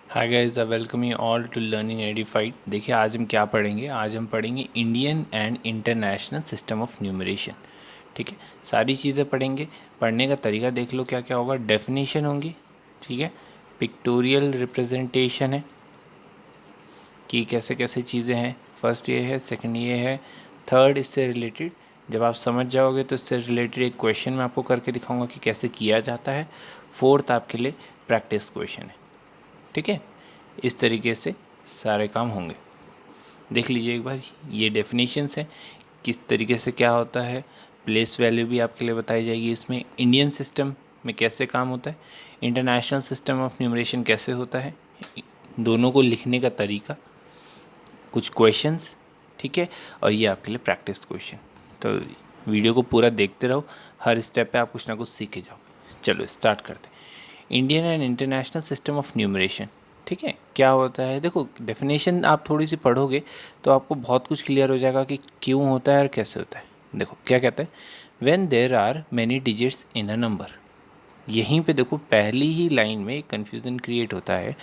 Hi guys, welcome you all to Learning Edified. देखिए आज हम क्या पढ़ेंगे। आज हम पढ़ेंगे Indian and international system of numeration. ठीक है, सारी चीज़ें पढ़ेंगे। पढ़ने का तरीका देख लो क्या क्या होगा। डेफिनेशन होंगी, ठीक है, पिक्टोरियल रिप्रेजेंटेशन है कि कैसे कैसे चीज़ें हैं। फर्स्ट ये है, सेकंड ये है, थर्ड इससे रिलेटेड जब आप समझ जाओगे तो इससे रिलेटेड एक क्वेश्चन मैं आपको करके दिखाऊंगा कि कैसे किया जाता है। फोर्थ आपके लिए प्रैक्टिस क्वेश्चन है। ठीक है, इस तरीके से सारे काम होंगे। देख लीजिए एक बार, ये डेफिनेशंस हैं किस तरीके से क्या होता है। प्लेस वैल्यू भी आपके लिए बताई जाएगी इसमें। इंडियन सिस्टम में कैसे काम होता है, इंटरनेशनल सिस्टम ऑफ न्यूमरेशन कैसे होता है, दोनों को लिखने का तरीका, कुछ क्वेश्चंस, ठीक है, और ये आपके लिए प्रैक्टिस क्वेश्चन। तो वीडियो को पूरा देखते रहो, हर स्टेप पे आप कुछ ना कुछ सीखे जाओ। चलो स्टार्ट करते हैं। Indian and international system of numeration, ठीक है, क्या होता है। देखो डेफिनेशन आप थोड़ी सी पढ़ोगे तो आपको बहुत कुछ क्लियर हो जाएगा कि क्यों होता है और कैसे होता है। देखो क्या कहता है, when there are many digits in a number. यहीं पे देखो पहली ही लाइन में कन्फ्यूज़न क्रिएट होता है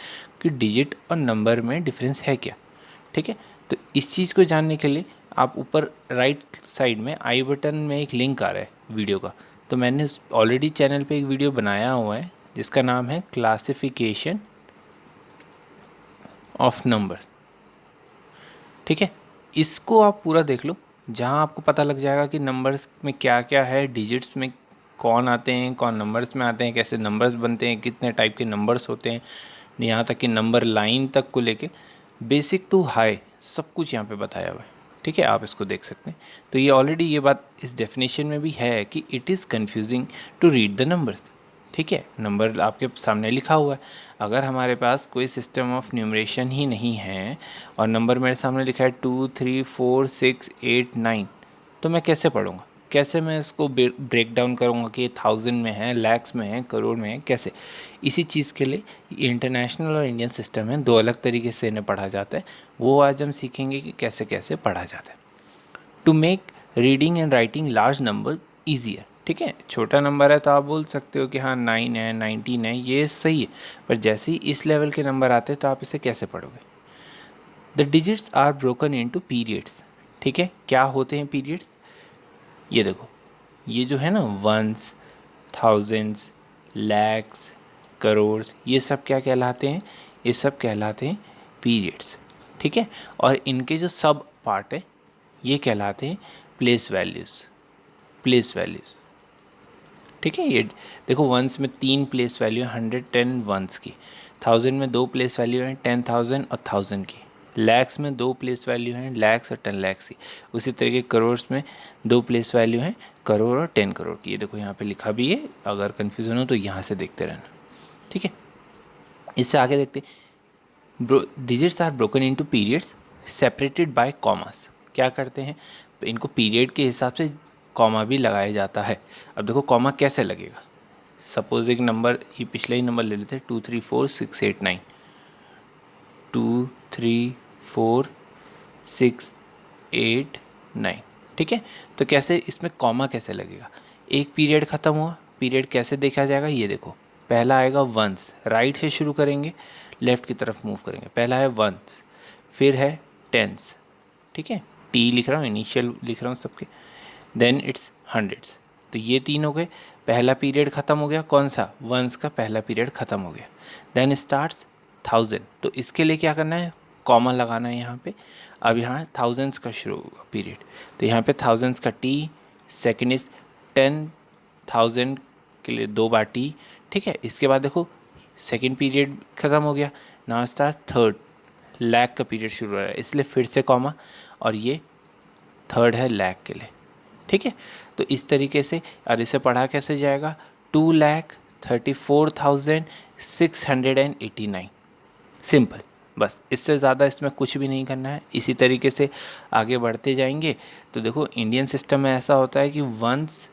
कि डिजिट और नंबर में डिफरेंस है क्या। ठीक है, तो इस चीज़ को जानने के लिए आप ऊपर राइट साइड में आई बटन में एक लिंक आ रहा है वीडियो का। तो मैंने ऑलरेडी चैनल पे एक वीडियो बनाया हुआ है जिसका नाम है क्लासिफिकेशन ऑफ नंबर्स। ठीक है, इसको आप पूरा देख लो, जहाँ आपको पता लग जाएगा कि नंबर्स में क्या क्या है, डिजिट्स में कौन आते हैं, कौन नंबर्स में आते हैं, कैसे नंबर्स बनते हैं, कितने टाइप के नंबर्स होते हैं, यहाँ तक कि नंबर लाइन तक को लेके बेसिक टू हाई सब कुछ यहाँ पे बताया हुआ है। ठीक है, आप इसको देख सकते हैं। तो ये ऑलरेडी ये बात इस डेफिनेशन में भी है कि it is confusing to read the numbers. ठीक है, नंबर आपके सामने लिखा हुआ है। अगर हमारे पास कोई सिस्टम ऑफ न्यूमरेशन ही नहीं है और नंबर मेरे सामने लिखा है 2 3 4 6 8 9, तो मैं कैसे पढ़ूँगा, कैसे मैं इसको ब्रेक डाउन करूँगा कि 1000 में है, लैक्स में है, करोड़ में है, कैसे। इसी चीज़ के लिए इंटरनेशनल और इंडियन सिस्टम है, दो अलग तरीके से इन्हें पढ़ा जाता है। वो आज हम सीखेंगे कि कैसे कैसे पढ़ा जाता है। To make reading and writing large number easier. ठीक है, छोटा नंबर है तो आप बोल सकते हो कि हाँ 9 है, 19 है, ये सही है। पर जैसे ही इस लेवल के नंबर आते हैं तो आप इसे कैसे पढ़ोगे। The digits are broken into periods. ठीक है, क्या होते हैं पीरियड्स, ये देखो, ये जो है ना वंस, थाउजेंड्स, लैक्स, करोड़्स, ये सब क्या कहलाते हैं, ये सब कहलाते हैं पीरियड्स। ठीक है, और इनके जो सब पार्ट है ये कहलाते हैं प्लेस वैल्यूज़। प्लेस वैल्यूज़, ठीक है। ये देखो, वंस में 3 प्लेस वैल्यू है, 110 वंस की। थाउजेंड में 2 प्लेस वैल्यू हैं, 10,000 और 1000 की। लैक्स में 2 प्लेस वैल्यू हैं, लैक्स और 10 लैक्स की। उसी तरीके करोड़्स में 2 प्लेस वैल्यू हैं, करोड़ और 10 करोड़ की। ये देखो यहाँ पे लिखा भी है, अगर कन्फ्यूज़न हो तो यहाँ से देखते रहना। ठीक है, इससे आगे देखते, digits are broken into periods separated by commas. क्या करते हैं, इनको पीरियड के हिसाब से कॉमा भी लगाया जाता है। अब देखो कॉमा कैसे लगेगा। सपोज एक नंबर, ये पिछले ही नंबर ले लेते हैं, 2 3 4 6 8 9, 2 3 4 6 8 9। ठीक है, तो कैसे इसमें कॉमा कैसे लगेगा। एक पीरियड ख़त्म हुआ, पीरियड कैसे देखा जाएगा, ये देखो, पहला आएगा वंस, राइट से शुरू करेंगे, लेफ़्ट की तरफ मूव करेंगे। पहला है वंस, फिर है टेंस, ठीक है, टी लिख रहा हूँ, इनिशियल लिख रहा हूँ सबके। Then it's hundreds. तो ये तीन हो गए, पहला पीरियड ख़त्म हो गया, कौन सा, वंस का पहला पीरियड ख़त्म हो गया। देन स्टार्ट्स थाउजेंड, तो इसके लिए क्या करना है, कॉमा लगाना है यहाँ पे। अब यहाँ थाउजेंड्स का शुरू होगा पीरियड, तो यहाँ पे थाउजेंड्स का टी, सेकेंड इज 10,000 के लिए 2 बार टी। ठीक है, इसके बाद देखो सेकेंड पीरियड ख़त्म हो गया, नाउ स्टार्ट थर्ड, लैक का पीरियड शुरू हो रहा है, इसलिए फिर से कॉमा, और ये थर्ड है लैक के लिए। ठीक है, तो इस तरीके से, और इसे पढ़ा कैसे जाएगा, 2,34,689। सिंपल, बस इससे ज़्यादा इसमें कुछ भी नहीं करना है। इसी तरीके से आगे बढ़ते जाएंगे तो देखो इंडियन सिस्टम में ऐसा होता है कि वंस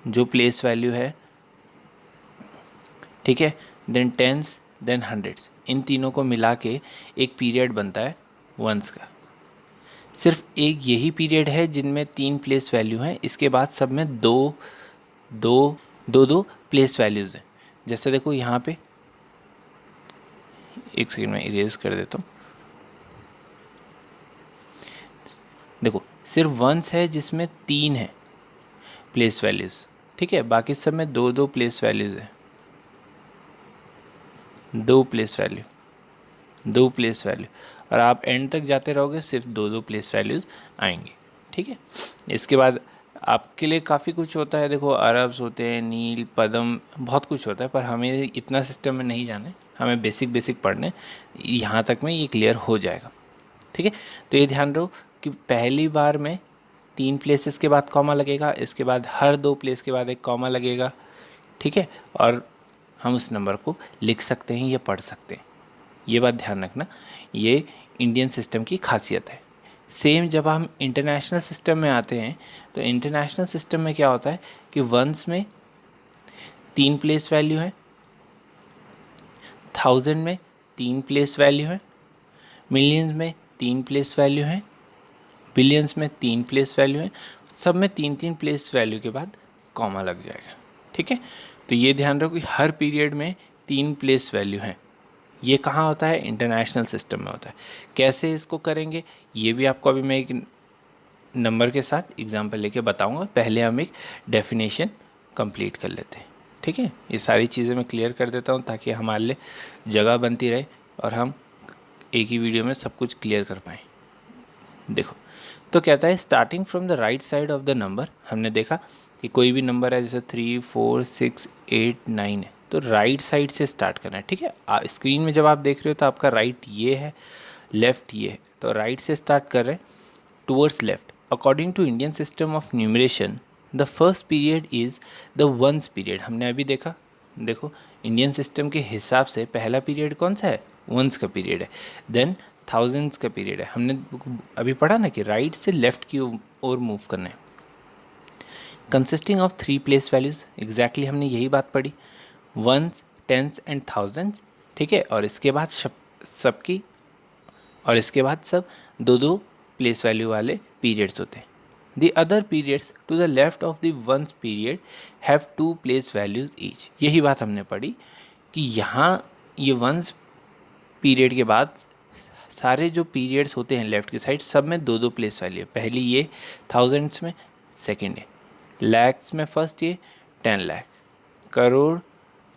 जो प्लेस वैल्यू है, ठीक है, देन टेंस, देन हंड्रेड्स, इन तीनों को मिला के एक पीरियड बनता है वंस का। सिर्फ एक यही पीरियड है जिनमें 3 प्लेस वैल्यू हैं, इसके बाद सब में दो दो दो दो प्लेस वैल्यूज़ हैं। जैसे देखो यहाँ पे एक सेकेंड में इरेज कर देता हूँ। देखो सिर्फ वंस है जिसमें 3 है प्लेस वैल्यूज़, ठीक है, बाकी सब में 2 प्लेस वैल्यूज़ है, 2 प्लेस वैल्यू, 2 प्लेस वैल्यू, और आप एंड तक जाते रहोगे सिर्फ 2 प्लेस वैल्यूज़ आएंगे, ठीक है। इसके बाद आपके लिए काफ़ी कुछ होता है, देखो अरब्स होते हैं, नील, पद्म, बहुत कुछ होता है, पर हमें इतना सिस्टम में नहीं जाना है, हमें बेसिक बेसिक पढ़ने, यहाँ तक में ये क्लियर हो जाएगा, ठीक है। तो ये ध्यान रहो कि पहली बार में 3 प्लेसेस के बाद कॉमा लगेगा, इसके बाद हर 2 प्लेस के बाद एक कॉमा लगेगा, ठीक है, और हम उस नंबर को लिख सकते हैं या पढ़ सकते हैं, ये बात ध्यान रखना, ये इंडियन सिस्टम की खासियत है। सेम जब हम इंटरनेशनल सिस्टम में आते हैं तो इंटरनेशनल सिस्टम में क्या होता है कि वंस में 3 प्लेस वैल्यू है, 1000 में 3 प्लेस वैल्यू है, मिलियंस में 3 प्लेस वैल्यू है, बिलियंस में 3 प्लेस वैल्यू है, सब में 3 प्लेस वैल्यू के बाद कॉमा लग जाएगा, ठीक है। तो ये ध्यान रखो कि हर पीरियड में 3 प्लेस वैल्यू हैं। ये कहाँ होता है? इंटरनेशनल सिस्टम में होता है। कैसे इसको करेंगे ये भी आपको अभी मैं एक नंबर के साथ एग्जांपल लेके बताऊंगा, पहले हम एक डेफिनेशन कंप्लीट कर लेते हैं, ठीक है। ये सारी चीज़ें मैं क्लियर कर देता हूँ ताकि हमारे लिए जगह बनती रहे और हम एक ही वीडियो में सब कुछ क्लियर कर पाएँ। देखो तो कहता है starting from the right side of the number, हमने देखा कि कोई भी नंबर है जैसे 3, 4, 6, 8, 9 है तो राइट साइड से स्टार्ट करना है, ठीक है। स्क्रीन में जब आप देख रहे हो तो आपका राइट ये है, लेफ़्ट ये है, तो राइट से स्टार्ट कर रहे हैं towards left. According to Indian system of numeration the first period is the ones period. हमने अभी देखा, देखो इंडियन सिस्टम के हिसाब से पहला पीरियड कौन सा है? वंस का पीरियड है। देन थाउजेंड्स का पीरियड है। हमने अभी पढ़ा ना कि राइट से लेफ्ट की ओर मूव करना है। Consisting of 3 place values, exactly हमने यही बात पढ़ी, वंस, टेंस एंड थाउजेंड्स, ठीक है। और इसके बाद सबकी, और इसके बाद सब 2 प्लेस वैल्यू वाले पीरियड्स होते हैं। The other periods to the left of the ones period have 2 place values each. यही बात हमने पढ़ी कि यहाँ ये वंस पीरियड के बाद सारे जो पीरियड्स होते हैं लेफ़्ट की साइड सब में 2 प्लेस वैल्यू है। पहली ये थाउजेंड्स में, सेकेंड है लैक्स में, फर्स्ट ये 10 लाख, करोड़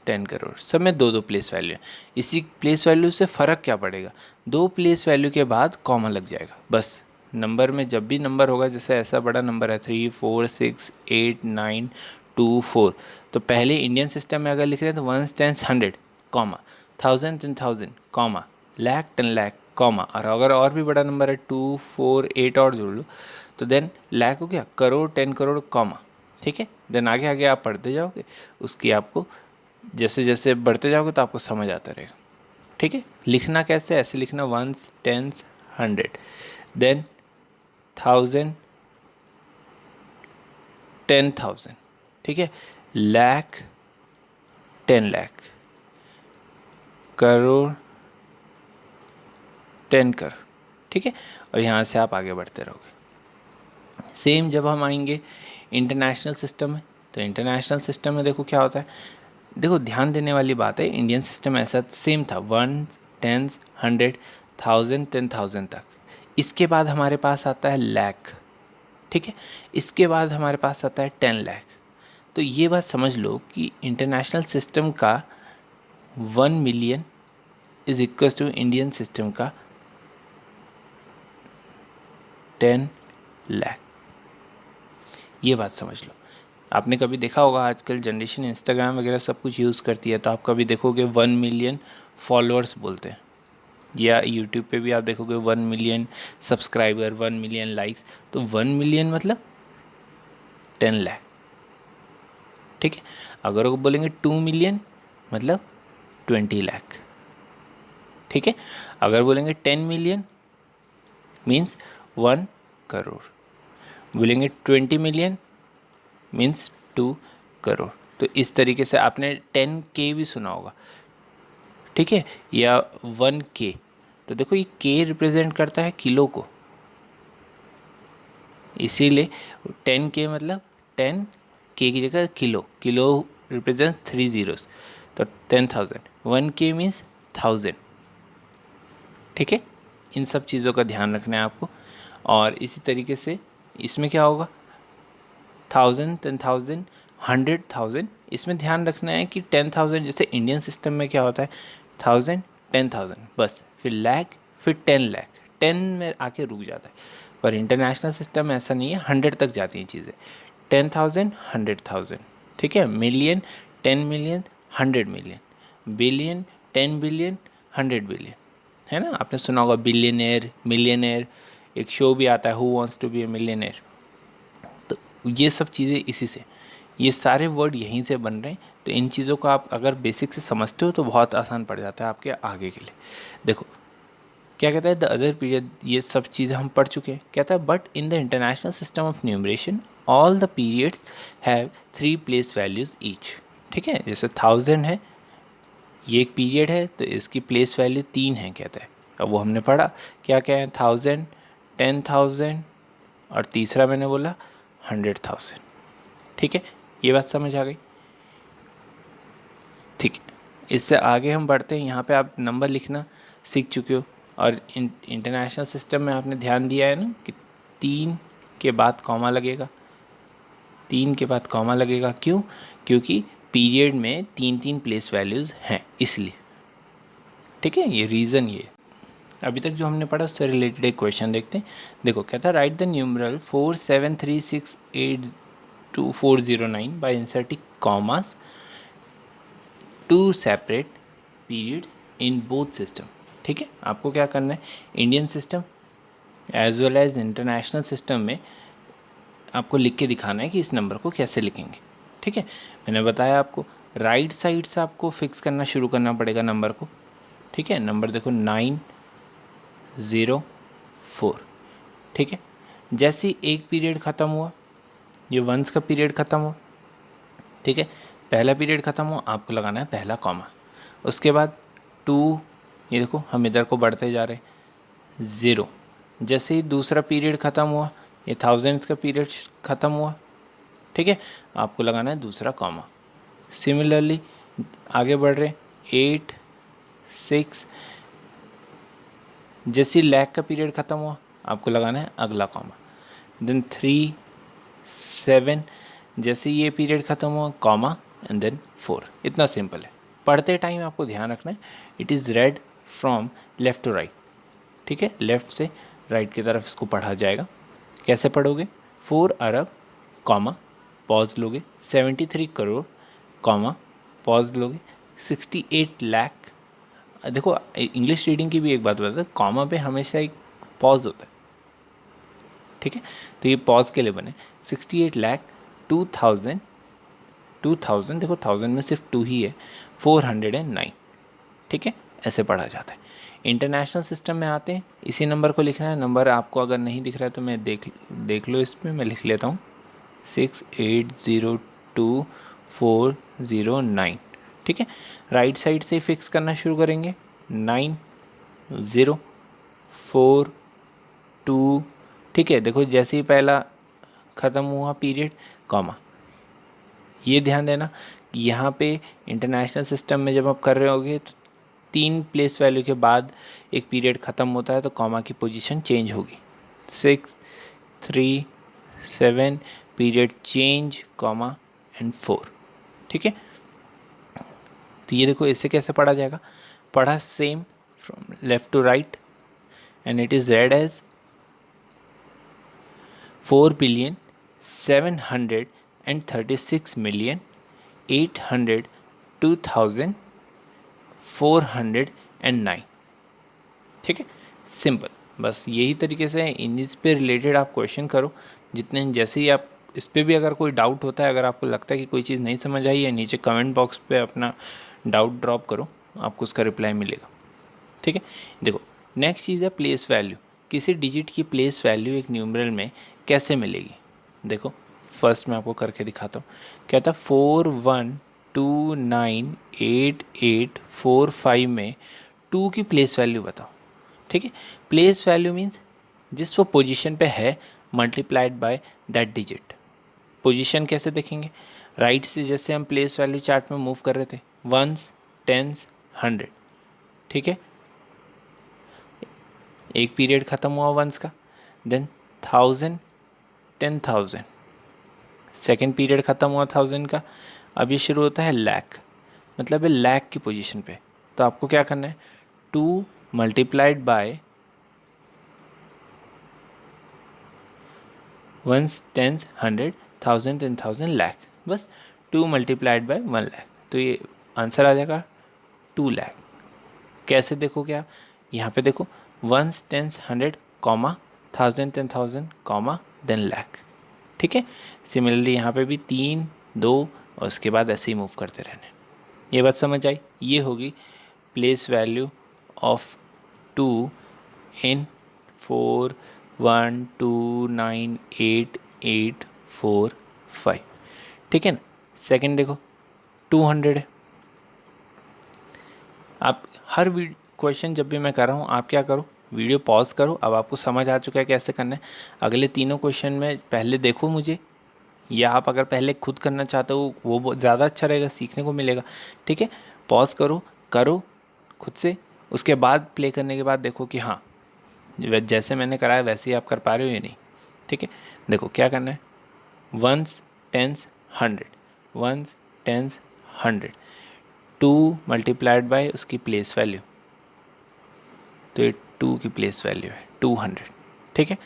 10 करोड़, सब में 2 प्लेस वैल्यू है। इसी प्लेस वैल्यू से फ़र्क क्या पड़ेगा? 2 प्लेस वैल्यू के बाद कॉमा लग जाएगा बस। नंबर में जब भी नंबर होगा, जैसे ऐसा बड़ा नंबर है 3, 4, 6, 8, 9, 2, 4, तो पहले इंडियन सिस्टम में अगर लिख रहे हैं तो 1, 10, 100 comma, 1000, 10,000 comma, lakh 10 lakh comma, और अगर और भी बड़ा नंबर है 2, 4, 8 और जोड़ लो तो देन लाख हो गया, करोड़ 10 करोड़ कॉमा, ठीक है। देन आगे आगे आप पढ़ते जाओगे, उसकी आपको जैसे जैसे बढ़ते जाओगे तो आपको समझ आता रहेगा, ठीक है। लिखना कैसे? ऐसे लिखना 1, 10, 100, देन 1000, 10,000, ठीक है, लाख 10 लाख, करोड़ 10 करोड़, ठीक है। और यहाँ से आप आगे बढ़ते रहोगे। सेम जब हम आएंगे इंटरनेशनल सिस्टम में, तो इंटरनेशनल सिस्टम में देखो क्या होता है। देखो ध्यान देने वाली बात है, इंडियन सिस्टम ऐसा सेम था 1, 10, 100, 1000, 10,000 तक। इसके बाद हमारे पास आता है लाख, ठीक है। इसके बाद हमारे पास आता है 10 लाख। तो ये बात समझ लो कि इंटरनेशनल सिस्टम का 1 million is equal to Indian system का 10 लाख। ये बात समझ लो। आपने कभी देखा होगा आजकल जनरेशन इंस्टाग्राम वगैरह सब कुछ यूज़ करती है, तो आप कभी देखोगे 1 मिलियन फॉलोअर्स बोलते हैं, या यूट्यूब पे भी आप देखोगे 1 मिलियन सब्सक्राइबर, 1 मिलियन लाइक्स। तो 1 मिलियन मतलब 10 लाख, ठीक है। अगर वो बोलेंगे 2 मिलियन मतलब 20 लाख, ठीक है। अगर बोलेंगे 10 मिलियन मीन्स 1 करोड़, बोलेंगे 20 मिलियन मीन्स 2 करोड़। तो इस तरीके से आपने 10K भी सुना होगा, ठीक है, या 1K। तो देखो ये K रिप्रेजेंट करता है किलो को, इसीलिए 10K मतलब 10K की जगह किलो, किलो रिप्रेजेंट 3 zeros, तो 10,000। 1K मीन्स 1000, ठीक है, इन सब चीज़ों का ध्यान रखना है आपको। और इसी तरीके से इसमें क्या होगा, 1000, 10,000, 100,000, इसमें ध्यान रखना है कि 10,000 जैसे इंडियन सिस्टम में क्या होता है, 1000, 10,000 बस, फिर लाख, फिर 10 लाख, 10 में आके रुक जाता है। पर इंटरनेशनल सिस्टम में ऐसा नहीं है, 100 तक जाती हैं चीज़ें, 10,000, 100,000, ठीक है, million, 10 million, 100 million, billion, 10 billion, 100 billion, है ना। आपने सुना होगा बिलियनेयर, मिलियनेयर, एक शो भी आता है who wants to be a millionaire. तो ये सब चीज़ें इसी से, ये सारे वर्ड यहीं से बन रहे हैं। तो इन चीज़ों को आप अगर बेसिक से समझते हो तो बहुत आसान पड़ जाता है आपके आगे के लिए। देखो क्या कहता है, द अदर पीरियड, ये सब चीज़ें हम पढ़ चुके हैं। कहता है but in the international system of numeration all the periods have 3 place values each. ठीक है, जैसे 1000 है, ये एक पीरियड है तो इसकी प्लेस वैल्यू 3 है कहता है। अब वो हमने पढ़ा क्या क्या है, 1000, 10,000 और तीसरा मैंने बोला 100,000। ठीक है, ये बात समझ आ गई। ठीक है, इससे आगे हम बढ़ते हैं। यहाँ पे आप नंबर लिखना सीख चुके हो, और इंटरनेशनल सिस्टम में आपने ध्यान दिया है ना कि 3 के बाद कॉमा लगेगा, 3 के बाद कॉमा लगेगा, क्यों? क्योंकि पीरियड में 3 प्लेस वैल्यूज़ हैं इसलिए। ठीक है, ये रीज़न ये। अभी तक जो हमने पढ़ा उससे रिलेटेड एक क्वेश्चन देखते हैं। देखो कहता है write the numeral 4736822409 by inserting commas to separate periods in both system. ठीक है, आपको क्या करना है, Indian system as well as international system में आपको लिख के दिखाना है कि इस नंबर को कैसे लिखेंगे। ठीक है, मैंने बताया आपको राइट साइड से आपको फिक्स करना शुरू करना पड़ेगा नंबर को। ठीक है, नंबर देखो 904। ठीक है, जैसे ही एक पीरियड ख़त्म हुआ, ये वंस का पीरियड ख़त्म हुआ, ठीक है, पहला पीरियड ख़त्म हुआ, आपको लगाना है पहला कॉमा। उसके बाद 2, ये देखो हम इधर को बढ़ते जा रहे हैं, 0। जैसे ही दूसरा पीरियड ख़त्म हुआ, ये थाउजेंड्स का पीरियड ख़त्म हुआ, ठीक है, आपको लगाना है दूसरा कॉमा। सिमिलरली आगे बढ़ रहे 8, 6, जैसे ही लैख का पीरियड ख़त्म हुआ, आपको लगाना है अगला कॉमा। देन 3, 7, जैसे ये पीरियड ख़त्म हुआ कॉमा, एंड देन 4। इतना सिंपल है। पढ़ते टाइम आपको ध्यान रखना है, it is read from left to right. ठीक है, लेफ़्ट से राइट की तरफ इसको पढ़ा जाएगा। कैसे पढ़ोगे, 4 अरब कॉमा, पॉज लोगे, 73 करोड़ कॉमा, पॉज लोगे, 68 लाख। देखो इंग्लिश रीडिंग की भी एक बात बता, कॉमा पे हमेशा एक पॉज होता है। ठीक है, तो ये पॉज के लिए बने 68 लाख 2000, देखो 1000 में सिर्फ 2 ही है, 409। ठीक है, ऐसे पढ़ा जाता है। इंटरनेशनल सिस्टम में आते हैं, इसी नंबर को लिखना है। नंबर आपको अगर नहीं दिख रहा है तो मैं देख लो, इसमें मैं लिख लेता हूँ 6802,409। ठीक है, राइट साइड से फिक्स करना शुरू करेंगे, 904 2। ठीक है, देखो जैसे ही पहला ख़त्म हुआ पीरियड कॉमा, ये ध्यान देना यहाँ पे इंटरनेशनल सिस्टम में जब आप कर रहे होगे तो 3 प्लेस वैल्यू के बाद एक पीरियड ख़त्म होता है तो कॉमा की पोजीशन चेंज होगी। 6, 3, 7, पीरियड चेंज कॉमा एंड 4। ठीक है, तो ये देखो इससे कैसे पढ़ा जाएगा, पढ़ा same from left to right, and it is read as 4,736,802,409। ठीक है, सिंपल। बस यही तरीके से इन पे रिलेटेड आप क्वेश्चन करो जितने, जैसे ही आप इस पर भी अगर कोई डाउट होता है, अगर आपको लगता है कि कोई चीज़ नहीं समझ आई है, नीचे कमेंट बॉक्स पे अपना डाउट ड्रॉप करो, आपको उसका रिप्लाई मिलेगा। ठीक है, देखो नेक्स्ट चीज़ है प्लेस वैल्यू। किसी डिजिट की प्लेस वैल्यू एक न्यूमरल में कैसे मिलेगी, देखो फर्स्ट मैं आपको करके दिखाता हूँ। कहता 41298845 में 2 की प्लेस वैल्यू बताओ। ठीक है, प्लेस वैल्यू मीन्स जिस वो पोजीशन पे है multiplied by that digit. Position कैसे देखेंगे, राइट से जैसे हम प्लेस वैल्यू चार्ट में मूव कर रहे थे, 1s, 10s, 100। ठीक है, एक पीरियड ख़त्म हुआ वंस का, देन 1000 10,000, सेकेंड पीरियड ख़त्म हुआ 1000 का, अब ये शुरू होता है लाख, मतलब है लाख की पोजीशन पे। तो आपको क्या करना है, 2 multiplied by ones, tens, 100, 1000, 10,000, lakh, बस 2 मल्टीप्लाइड बाय 1 लाख, तो ये आंसर आ जाएगा 2 लाख। कैसे देखोगे आप, यहाँ पे देखो ones, tens, 100, comma, 1000, 10,000, comma, then lakh, ठीक है। सिमिलरली यहाँ पे भी 3 2 और उसके बाद ऐसे ही मूव करते रहने। ये बात समझ आई, ये होगी प्लेस वैल्यू ऑफ 2 इन 4 1 2 9 8 8 4 5, ठीक है ना। सेकंड देखो 200 है। आप हर क्वेश्चन जब भी मैं कर रहा हूँ आप क्या करो, वीडियो पॉज करो। अब आपको समझ आ चुका है कैसे करना है। अगले तीनों क्वेश्चन में पहले देखो मुझे, या आप अगर पहले खुद करना चाहते हो वो बहुत ज़्यादा अच्छा रहेगा, सीखने को मिलेगा, ठीक है। पॉज करो, करो खुद से, उसके बाद प्ले करने के बाद देखो कि हाँ जैसे मैंने कराया वैसे ही आप कर पा रहे हो या नहीं, ठीक है। देखो क्या करना है, ones, tens, 100, ones, tens, 100, 2 multiplied by उसकी प्लेस वैल्यू, तो ये 2 की प्लेस वैल्यू है 200, ठीक है।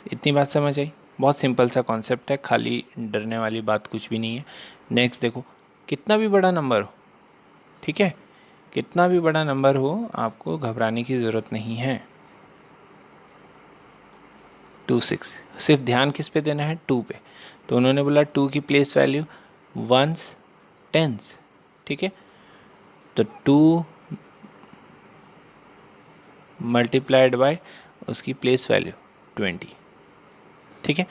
इतनी बात समझ आई, बहुत सिंपल सा कॉन्सेप्ट है, खाली डरने वाली बात कुछ भी नहीं है। नेक्स्ट देखो, कितना भी बड़ा नंबर हो, ठीक है, कितना भी बड़ा नंबर हो आपको घबराने की ज़रूरत नहीं है। 26, सिर्फ ध्यान किस पे देना है, 2 पे। तो उन्होंने बोला 2 की प्लेस वैल्यू वंस, टेंस, ठीक है। तो 2 मल्टीप्लाइड बाय उसकी प्लेस वैल्यू 20, ठीक है।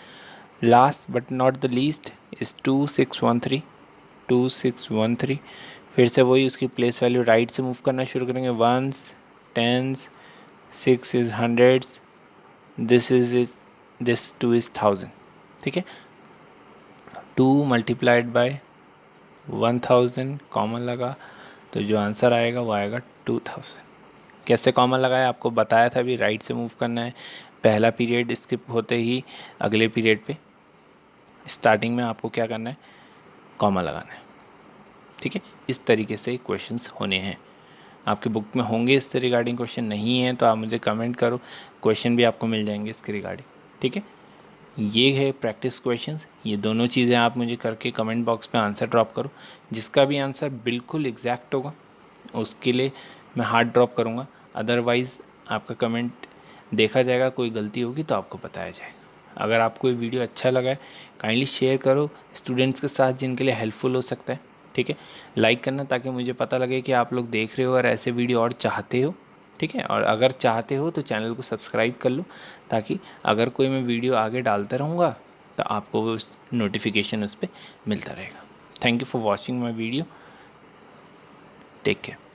Last but not the least is 2613, 2613। फिर से वही उसकी प्लेस वैल्यू राइट से मूव करना शुरू करेंगे, ones, tens, 6 is hundreds, this 2 is 1000, ठीक है। 2 मल्टीप्लाइड बाय 1000 कॉमन लगा, तो जो आंसर आएगा वो आएगा 2000। कैसे कॉमन लगाया आपको बताया था अभी, राइट से मूव करना है, पहला पीरियड स्किप होते ही अगले पीरियड पे स्टार्टिंग में आपको क्या करना है, कॉमा लगाना है, ठीक है। इस तरीके से क्वेश्चंस होने हैं, आपके बुक में होंगे इससे रिगार्डिंग क्वेश्चन, नहीं है तो आप मुझे कमेंट करो, क्वेश्चन भी आपको मिल जाएंगे इसके रिगार्डिंग, ठीक है। ये है प्रैक्टिस क्वेश्चंस, ये दोनों चीज़ें आप मुझे करके कमेंट बॉक्स पे आंसर ड्रॉप करो। जिसका भी आंसर बिल्कुल एग्जैक्ट होगा उसके लिए मैं हार्ट ड्रॉप करूँगा, अदरवाइज़ आपका कमेंट देखा जाएगा, कोई गलती होगी तो आपको बताया जाएगा। अगर आपको ये वीडियो अच्छा लगा है काइंडली शेयर करो स्टूडेंट्स के साथ जिनके लिए हेल्पफुल हो सकता है, ठीक है। लाइक करना ताकि मुझे पता लगे कि आप लोग देख रहे हो और ऐसे वीडियो और चाहते हो, ठीक है। और अगर चाहते हो तो चैनल को सब्सक्राइब कर लो, ताकि अगर कोई मैं वीडियो आगे डालता रहूँगा तो आपको वो नोटिफिकेशन उस पर मिलता रहेगा। Thank you for watching my video, take care.